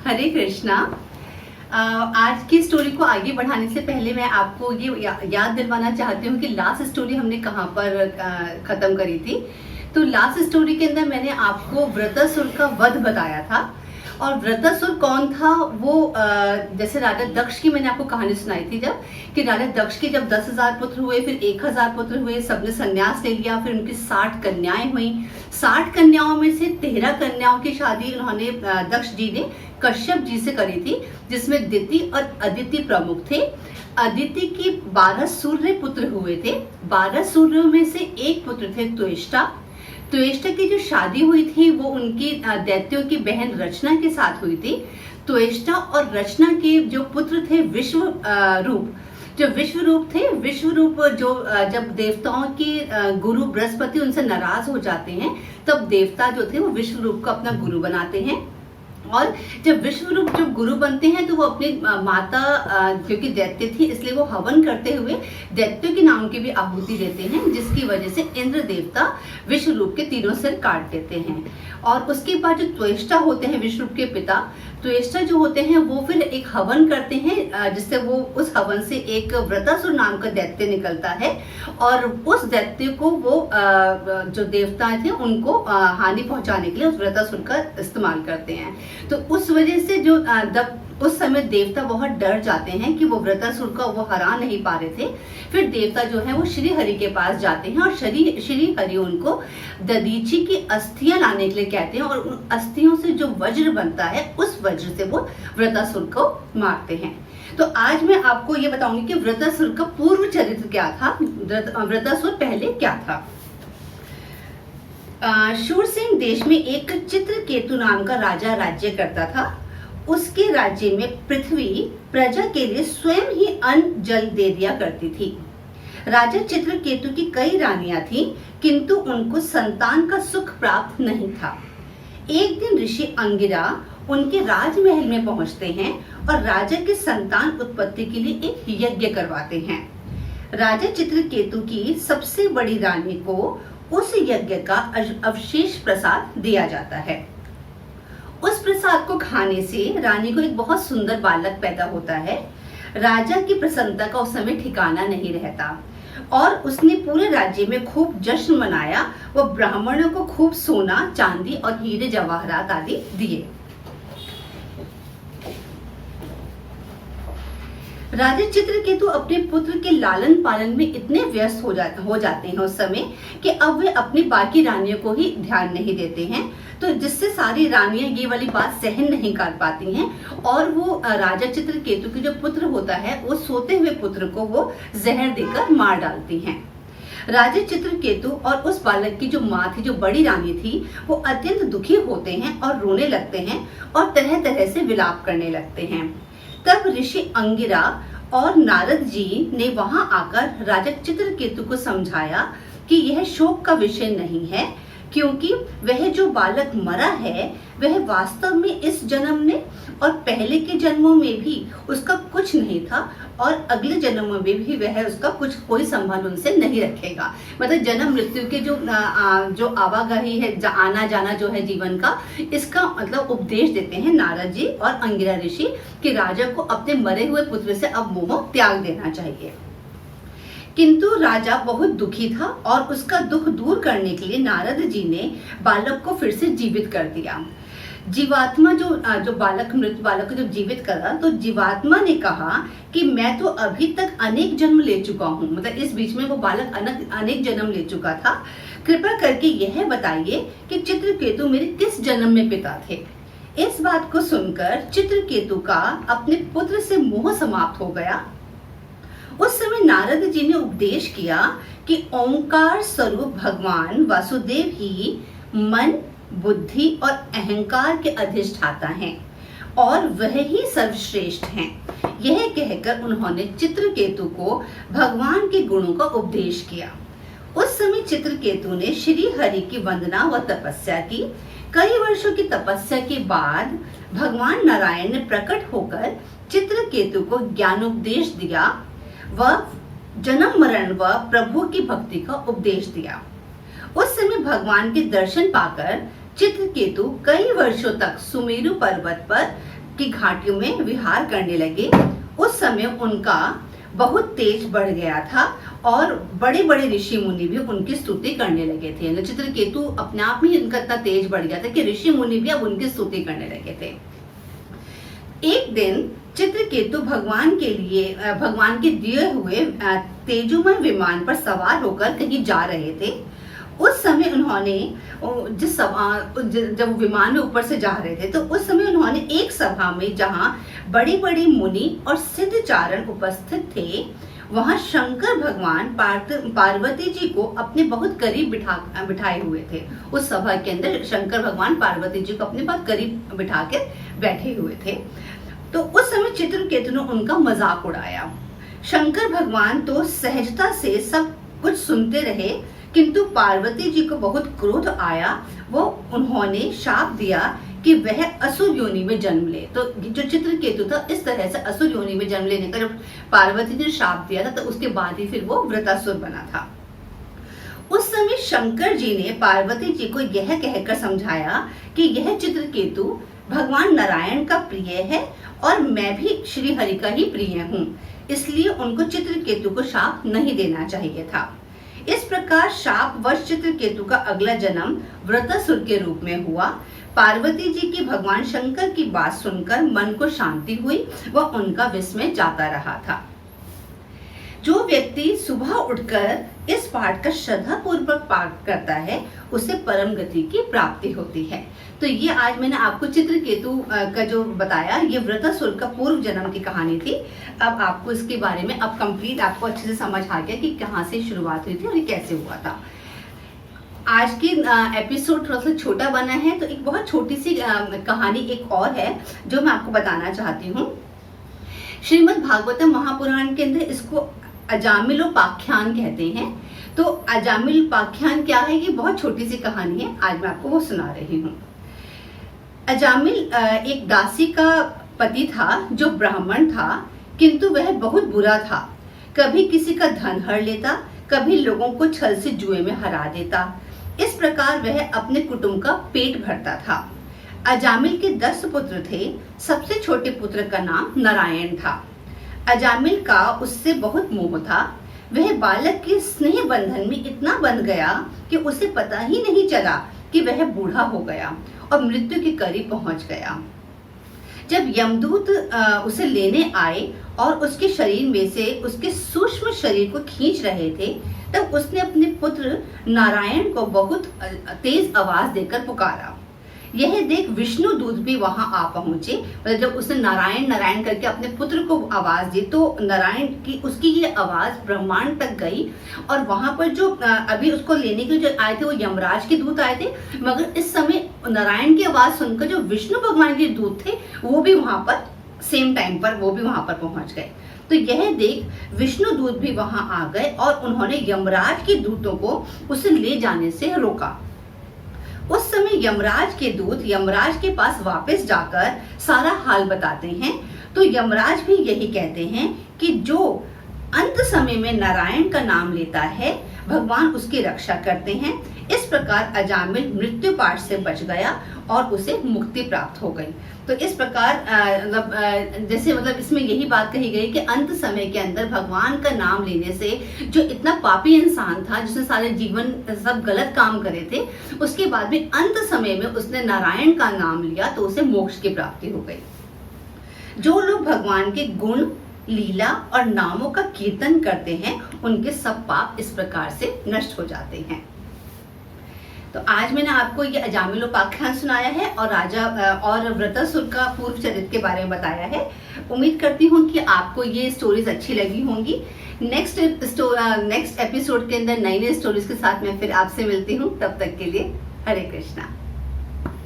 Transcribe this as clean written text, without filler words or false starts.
हरे कृष्णा। आज की स्टोरी को आगे बढ़ाने से पहले मैं आपको ये याद दिलवाना चाहती हूँ कि लास्ट स्टोरी हमने कहाँ पर खत्म करी थी। तो लास्ट स्टोरी के अंदर मैंने आपको वृत्रासुर का वध बताया था। और वृत्रासुर कौन था वो जैसे राजा दक्ष की मैंने आपको कहानी सुनाई थी जब कि राजा दक्ष के जब 10,000 पुत्र हुए, फिर 1,000 पुत्र हुए, सबने संन्यास ले लिया, फिर उनकी 60 कन्याएं हुई। 60 कन्याओं में से 13 कन्याओं की शादी उन्होंने दक्ष जी ने कश्यप जी से करी थी, जिसमें दिति और अदिति प्रमुख थे। अदिति के 12 सूर्य पुत्र हुए थे। 12 सूर्यों में से एक पुत्र थे त्वेष्टा। त्वेष्टा की जो शादी हुई थी वो उनकी दैत्यों की बहन रचना के साथ हुई थी। त्वेष्टा और रचना के जो पुत्र थे विश्वरूप, जो विश्वरूप थे, विश्वरूप जो जब देवताओं के गुरु बृहस्पति उनसे नाराज हो जाते हैं तब देवता जो थे वो विश्वरूप को अपना गुरु बनाते हैं। और जब विश्वरूप जब गुरु बनते हैं तो वो अपनी माता जो कि दैत्य थी इसलिए वो हवन करते हुए दैत्यों के नाम की भी आहुति देते हैं, जिसकी वजह से इंद्र देवता विश्वरूप के तीनों सिर काट देते हैं। और उसके बाद जो त्वेष्टा होते हैं विश्वरूप के पिता, त्वेष्टा जो होते हैं वो फिर एक हवन करते हैं जिससे वो उस हवन से एक वृत्रासुर नाम का दैत्य निकलता है और उस दैत्य को वो जो देवता थे उनको हानि पहुंचाने के लिए उस वृत्रासुर का इस्तेमाल करते हैं। तो उस वजह से जो उस समय देवता बहुत डर जाते हैं कि वो वृत्रासुर का वो हरा नहीं पा रहे थे। फिर देवता जो है वो श्री हरि के पास जाते हैं और श्री हरि उनको दधीची की अस्थियां लाने के लिए कहते हैं और उन अस्थियों से जो वज्र बनता है उस वज्र से वो वृत्रासुर को मारते हैं। तो आज मैं आपको ये बताऊंगी कि वृत्रासुर का पूर्व चरित्र क्या था, वृत्रासुर पहले क्या था। शूरसेन देश में एक चित्रकेतु नाम का राजा राज्य करता था। उसके राज्य में पृथ्वी प्रजा के लिए स्वयं ही अन्न जल दे दिया करती थी। राजा चित्रकेतु की कई रानियां थीं, किंतु उनको संतान का सुख प्राप्त नहीं था। एक दिन ऋषि अंगिरा उनके राजमहल में पहुंचते हैं और राजा की संतान उत्पत्ति के लिए एक यज्ञ करवाते हैं। राजा चित्रकेतु की सबसे बड़ी रानी को उस यज्ञ का अवशेष प्रसाद दिया जाता है। उस प्रसाद को खाने से रानी को एक बहुत सुंदर बालक पैदा होता है। राजा की प्रसन्नता का उस समय ठिकाना नहीं रहता और उसने पूरे राज्य में खूब जश्न मनाया। वो ब्राह्मणों को खूब सोना, चांदी और हीरे जवाहरात आदि दिए। राजा चित्रकेतु अपने पुत्र के लालन पालन में इतने व्यस्त हो जाते हैं उस समय कि अब वे अपनी बाकी रानियों को ही ध्यान नहीं देते हैं। तो जिससे सारी रानियां ये वाली बात सहन नहीं कर पाती हैं और वो राजा चित्रकेतु की जो पुत्र होता है वो सोते हुए पुत्र को वो जहर देकर मार डालती हैं। राजा चित्रकेतु और उस बालक की जो माँ थी, जो बड़ी रानी थी, वो अत्यंत दुखी होते हैं और रोने लगते हैं और तरह तरह से विलाप करने लगते हैं। तब ऋषि अंगिरा और नारद जी ने वहां आकर राजा चित्रकेतु को समझाया कि यह शोक का विषय नहीं है, क्योंकि वह जो बालक मरा है वह वास्तव में इस जन्म में और पहले के जन्मों में भी उसका कुछ नहीं था और अगले जन्मों में भी वह उसका कोई संबंध उनसे नहीं रखेगा। मतलब जन्म मृत्यु के जो आवागही है, आना जाना जो है जीवन का, इसका मतलब उपदेश देते हैं नारद जी और अंगिरा ऋषि कि राजा को अपने मरे हुए पुत्र से अब मोह त्याग देना चाहिए। किंतु राजा बहुत दुखी था और उसका दुख दूर करने के लिए नारद जी ने बालक को फिर से जीवित कर दिया। जीवात्मा जो बालक, मृत बालक को जब जीवित करा तो जीवात्मा ने कहा कि मैं तो अभी तक अनेक जन्म ले चुका हूँ। मतलब इस बीच में वो बालक अनेक जन्म ले चुका था। कृपया करके यह बताइए कि चित्रकेतु मेरे किस जन्म में पिता थे। इस बात को सुनकर चित्रकेतु का अपने पुत्र से मोह समाप्त हो गया। उस समय नारद जी ने उपदेश किया कि ओंकार स्वरूप भगवान वासुदेव ही मन, बुद्धि और अहंकार के अधिष्ठाता हैं और वह ही सर्वश्रेष्ठ हैं। यह कहकर उन्होंने चित्रकेतु को भगवान के गुणों का उपदेश किया। उस समय चित्रकेतु ने श्री हरि की वंदना व तपस्या की। कई वर्षों की तपस्या के बाद भगवान नारायण ने प्रकट होकर चित्रकेतु को ज्ञानोपदेश दिया व जन्म मरण व प्रभु की भक्ति का उपदेश दिया। उस समय भगवान के दर्शन पाकर चित्रकेतु कई वर्षों तक सुमेरु पर्वत पर की घाटियों में विहार करने लगे, उस समय उनका बहुत तेज बढ़ गया था और बड़े बड़े ऋषि मुनि भी उनकी स्तुति करने लगे थे। चित्रकेतु अपने आप में उनका इतना तेज बढ़ गया था कि ऋषि मुनि भी अब उनकी स्तुति करने लगे थे। एक दिन चित्रकेतु भगवान के दिए हुए तेजोमय विमान पर सवार होकर कहीं जा रहे थे। उस समय उन्होंने जब विमान में ऊपर से जा रहे थे तो उस समय उन्होंने एक सभा में, जहां बड़े बड़े मुनि और सिद्धचारण उपस्थित थे, वहां शंकर भगवान पार्वती जी को अपने बहुत करीब बिठाए हुए थे। उस सभा के अंदर शंकर भगवान पार्वती जी को अपने बहुत करीब बिठा के बैठे हुए थे। तो उस समय चित्रकेतु ने उनका मजाक उड़ाया। शंकर भगवान तो सहजता से सब कुछ सुनते रहे, किंतु पार्वती जी को बहुत क्रोध आया। वो उन्होंने शाप दिया कि वह असुर योनि में जन्म ले। तो जो चित्रकेतु था, इस तरह से असुर योनि में जन्म लेने का जब पार्वती ने शाप दिया था, तो उसके बाद ही फिर वो वृत्रासुर बना था। उस समय शंकर जी ने पार्वती जी को यह कहकर समझाया कि यह चित्रकेतु भगवान नारायण का प्रिय है और मैं भी श्री हरि का ही प्रिय हूँ, इसलिए उनको चित्रकेतु को शाप नहीं देना चाहिए था। इस प्रकार शाप वश चित्रकेतु का अगला जन्म वृत्रासुर के रूप में हुआ। पार्वती जी की भगवान शंकर की बात सुनकर मन को शांति हुई, वह उनका विस्मय जाता रहा था। जो व्यक्ति सुबह उठकर इस पाठ का श्रद्धा पूर्वक पाठ करता है, उसे परम गति की प्राप्ति होती है। तो ये आज मैंने आपको चित्रकेतु का जो बताया, ये वृत्रासुर का पूर्व जन्म की कहानी थी। अब आपको इसके बारे में अब कंप्लीट आपको अच्छे से समझ आ गया कि कहाँ से शुरुआत हुई थी और ये कैसे हुआ था। आज की एपिसोड थोड़ा सा छोटा बना है, तो एक बहुत छोटी सी कहानी एक और है जो मैं आपको बताना चाहती हूँ। श्रीमद् भागवतम महापुराण के अंदर इसको अजामिलोपाख्यान कहते हैं। तो अजामिलोपाख्यान क्या है? ये बहुत छोटी सी कहानी है, आज मैं आपको वो सुना रही हूँ। अजामिल एक दासी का पति था जो ब्राह्मण था, किंतु वह बहुत बुरा था। कभी किसी का धन हर लेता, कभी लोगों को छल से जुए में हरा देता। इस प्रकार वह अपने कुटुंब का पेट भरता था। अजामिल के 10 पुत्र थे। सबसे छोटे पुत्र का नाम नारायण था। अजामिल का उससे बहुत मोह था। वह बालक के स्नेह बंधन में इतना बंध गया कि उसे पता ही नहीं चला कि वह बूढ़ा हो गया और मृत्यु के करीब पहुंच गया। जब यमदूत उसे लेने आए और उसके शरीर में से उसके सूक्ष्म शरीर को खींच रहे थे, तब उसने अपने पुत्र नारायण को बहुत तेज आवाज देकर पुकारा। यह देख विष्णु दूत भी वहां आ पहुंचे। मतलब जब उसने नारायण नारायण करके अपने पुत्र को आवाज दी, तो नारायण की उसकी ये आवाज ब्रह्मांड तक गई। और वहां पर जो अभी उसको लेने के जो आए थे वो यमराज के दूत आए थे, मगर इस समय नारायण की आवाज सुनकर जो विष्णु भगवान के दूत थे वो भी वहां पर सेम टाइम पर वो भी वहां पर पहुंच गए। तो यह देख विष्णु दूत भी वहां आ गए और उन्होंने यमराज के दूतों को उसे ले जाने से रोका। उस समय यमराज के दूत यमराज के पास वापस जाकर सारा हाल बताते हैं। तो यमराज भी यही कहते हैं कि जो अंत समय में नारायण का नाम लेता है, भगवान उसकी रक्षा करते हैं। इस प्रकार अजामिल मृत्यु पाश से बच गया और उसे मुक्ति प्राप्त हो गई। तो इस प्रकार जैसे मतलब इसमें यही बात कही गई कि अंत समय के अंदर भगवान का नाम लेने से जो इतना पापी इंसान था, जिसने सारे जीवन सब गलत काम करे थे, उसके बाद भी अंत समय में उसने नारायण का नाम लिया तो उसे मोक्ष की प्राप्ति हो गई। जो लोग भगवान के गुण, लीला और नामों का कीर्तन करते हैं, उनके सब पाप इस प्रकार से नष्ट हो जाते हैं। तो आज मैंने आपको ये अजामिलोपाख्यान सुनाया है और राजा और वृत्रासुर का पूर्व चरित्र के बारे में बताया है। उम्मीद करती हूँ कि आपको ये स्टोरीज अच्छी लगी होंगी। नेक्स्ट एपिसोड के अंदर नई नई स्टोरीज के साथ मैं फिर आपसे मिलती हूँ। तब तक के लिए हरे कृष्णा।